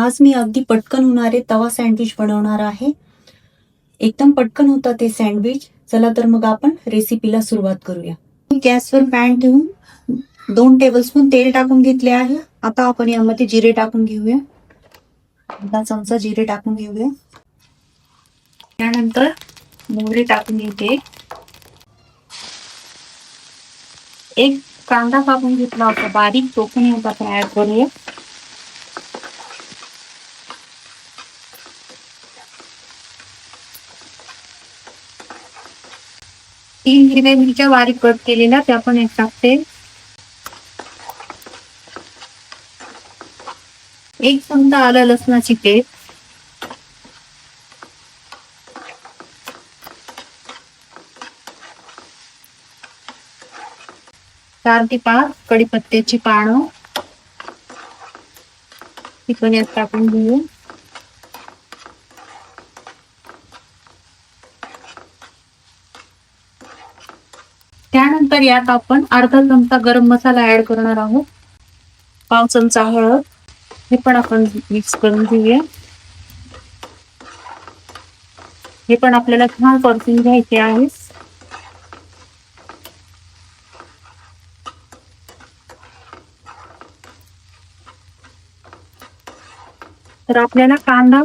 आज मी अगदी पटकन होणारे तवा सँडविच बनवणार आहे. एकदम पटकन होतं ते सँडविच. चला तर मग आपण रेसिपीला सुरुवात करूया. गॅसवर पॅन ठेवून 2 टेबलस्पून तेल टाकून घेतले आहे. आता आपण यामध्ये जिरे टाकून घेऊया. अर्धा चमचा जिरे टाकून घेऊया. त्यानंतर मोहरी टाकून घेते. एक कांदा कापून घेतला होता बारीक, तो पण यात आपण ऍड करूया. तीन हिरव्या मिरच्या बारीक कट केलेल्या त्या पण एक टाकते. एक चमचा आलं लसणाची पेस्ट. 4 ते 5 कढीपत्त्याची पानं, ती पण यात टाकून घेऊ. त्यानंतर यात आपण अर्धा चमचा गरम मसाला ऍड करणार आहोत. 1/2 चमचा हळद, हे पण आपण मिक्स करून घेऊया. हे पण आपल्याला छान परतून घ्यायचे आहे. तर आपल्याला कांदा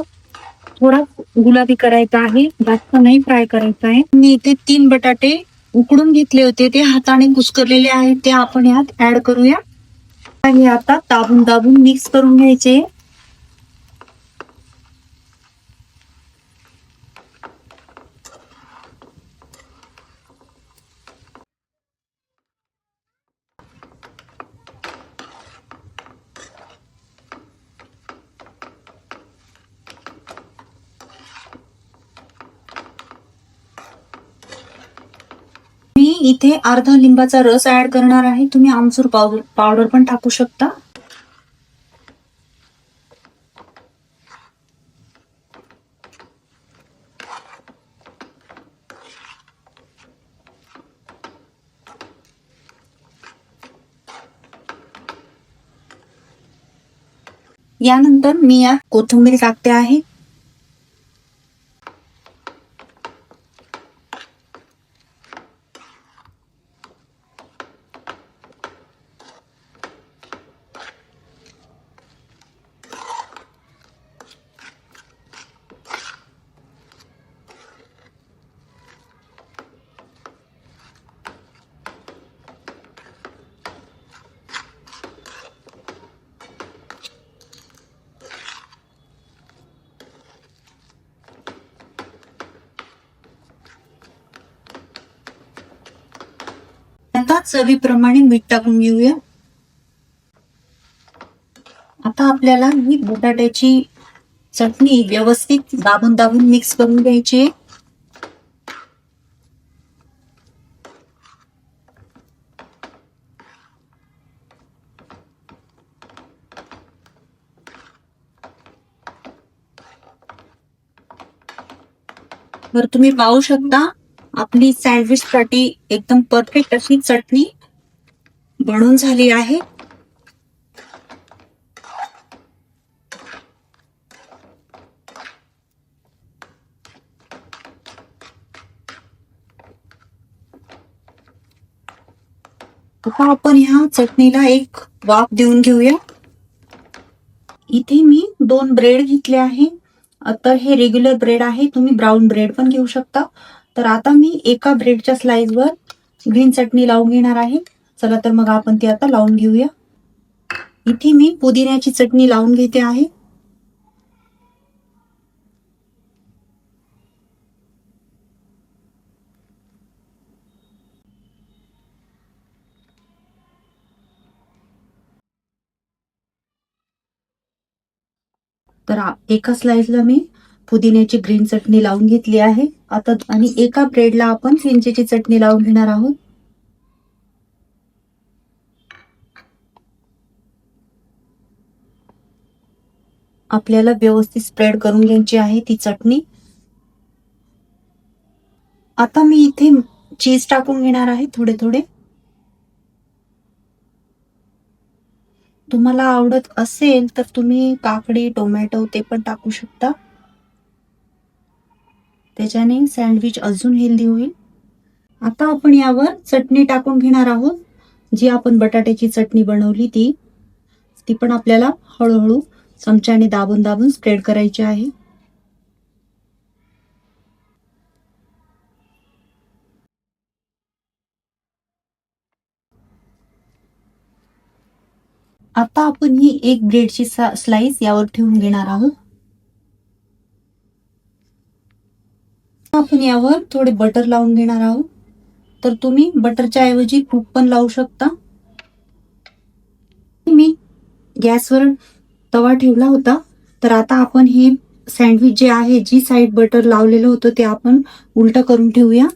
थोडा गुलाबी करायचा आहे, जास्त नाही फ्राय करायचा आहे. मी इथे 3 बटाटे उकडून घेतले होते, ते हाताने कुस्करलेले आहेत, ते आपण यात ऍड करूया. हे आता दाबून दाबून मिक्स करून घ्यायचे. मी इथे अर्धा लिंबाचा रस ऍड करणार आहे. तुम्ही आमचूर पावडर पण टाकू शकता. यानंतर मी यात कोथिंबीर टाकते आहे. आता चवीप्रमाणे मीठ टाकून घेऊया. आता आपल्याला ही बटाट्याची चटणी व्यवस्थित दाबून दाबून मिक्स करून घ्यायची. तर तुम्ही पाहू शकता आपली सँडविच साठी एकदम परफेक्ट अशी चटणी बनून झाली आहे. आता आपण ह्या चटणीला एक वाफ देऊन घेऊया. इथे मी 2 ब्रेड घेतले आहे. तर हे रेग्युलर ब्रेड आहे, तुम्ही ब्राऊन ब्रेड पण घेऊ शकता. तर आता मी एका ब्रेडच्या स्लाइसवर ग्रीन चटणी लावून घेणार आहे. चला तर मग आपण ती आता लावून घेऊया. इथे मी पुदिन्याची चटणी लावून घेते आहे. तर एका स्लाइसला मी पुदिन्याची ग्रीन चटणी लावून घेतली आहे. आता आणि एका ब्रेडला आपण चिंचेची चटणी लावून घेणार आहोत. आपल्याला व्यवस्थित स्प्रेड करून घ्यायची आहे ती चटणी. आता मी इथे चीज टाकून घेणार आहे थोडे थोडे. तुम्हाला आवडत असेल तर तुम्ही काकडी, टोमॅटो ते पण टाकू शकता. त्याच्याने सँडविच अजून हेल्दी होईल. आता आपण यावर चटणी टाकून घेणार आहोत. जी आपण बटाट्याची चटणी बनवली ती पण आपल्याला हळूहळू चमच्याने दाबून दाबून स्प्रेड करायची आहे. आता आपण ही एक ब्रेडची स्लाइस यावर ठेवून घेणार आहोत. आपण यावर थोडे बटर लावून घेणार आहोत. तर तुम्ही बटरच्या ऐवजी तूप पण लावू शकता. मी गॅसवर तवा ठेवला होता. तर आता आपण हे सँडविच जे आहे, जी साईड बटर लावलेलं होतं ते आपण उलट करून ठेवूया.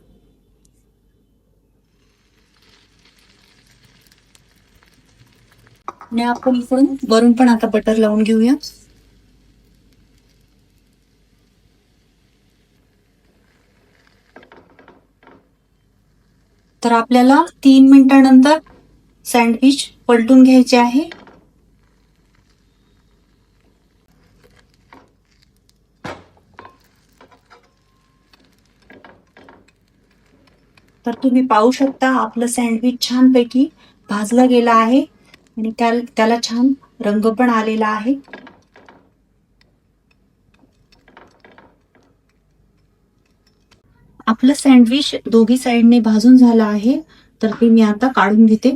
आणि आपण इकडून वरून पण आता बटर लावून घेऊया. तर आपल्याला 3 मिनिटांनंतर सँडविच पलटून घ्यायचे आहे. तर तुम्ही पाहू शकता आपलं सँडविच छानपैकी भाजला गेला आहे आणि त्याला छान रंग पण आलेला आहे. आपलं सँडविच दोघी साईडने भाजून झालं आहे. तर ते मी आता काढून घेते.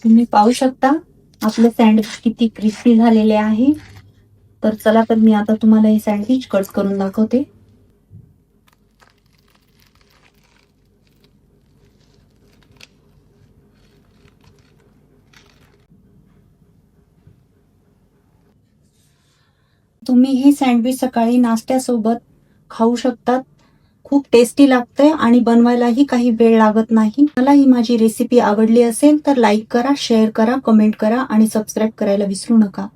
तुम्ही पाहू शकता आपलं सँडविच किती क्रिस्पी झालेले आहे. तर चला, तर मी आता तुम्हाला हे सँडविच कट करून दाखवते. तुम्ही हे सँडविच सकाळी नाश्त्यासोबत खाऊ शकतात. खूप टेस्टी लागतंय आणि बनवायलाही काही वेळ लागत नाही. मला ही माझी रेसिपी आवडली असेल तर लाईक करा, शेअर करा, कमेंट करा आणि सबस्क्राईब करायला विसरू नका.